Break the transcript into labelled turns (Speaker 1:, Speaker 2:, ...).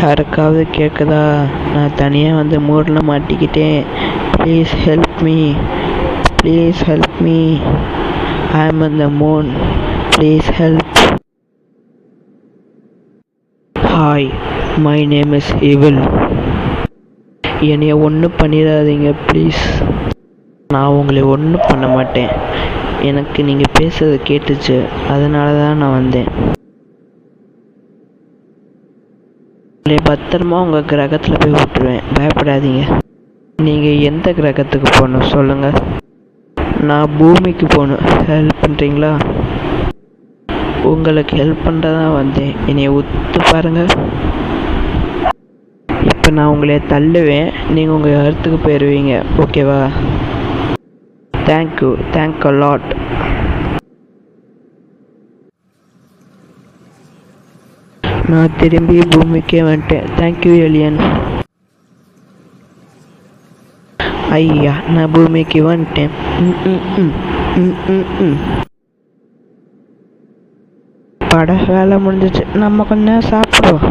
Speaker 1: யாருக்காவது கேட்குதா? நான் தனியாக வந்து மூடில் மாட்டிக்கிட்டேன். Please help me, please help me. I am in the moon, please help. Hi, my name is evil. என்னைய ஒன்றும் பண்ணிடாதீங்க ப்ளீஸ். நான் உங்களை ஒன்றும் பண்ண மாட்டேன். எனக்கு நீங்கள் பேசுறது கேட்டுச்சு, அதனால தான் நான் வந்தேன். உங்களை பத்திரமா உங்கள் கிரகத்தில் போய் விட்டுருவேன், பயப்படாதீங்க. நீங்கள் எந்த கிரகத்துக்கு போகணும் சொல்லுங்கள். நான் பூமிக்கு போகணும். ஹெல்ப் பண்ணுறீங்களா? உங்களுக்கு ஹெல்ப் பண்ணுறதான் வந்தேன். என்னை ஒத்து பாருங்கள். இப்போ நான் உங்களை தள்ளுவேன், நீங்கள் உங்கள் இடத்துக்கு போயிடுவீங்க. ஓகேவா? Thank you, thank a lot. நான் திரும்பி பூமிக்கே வந்துட்டேன். Thank you alien. ஐயா, நான் பூமிக்கு வந்துட்டேன். பட வேலை முடிஞ்சிச்சு. நம்ம கொஞ்சம் சாப்பிடுவோம்.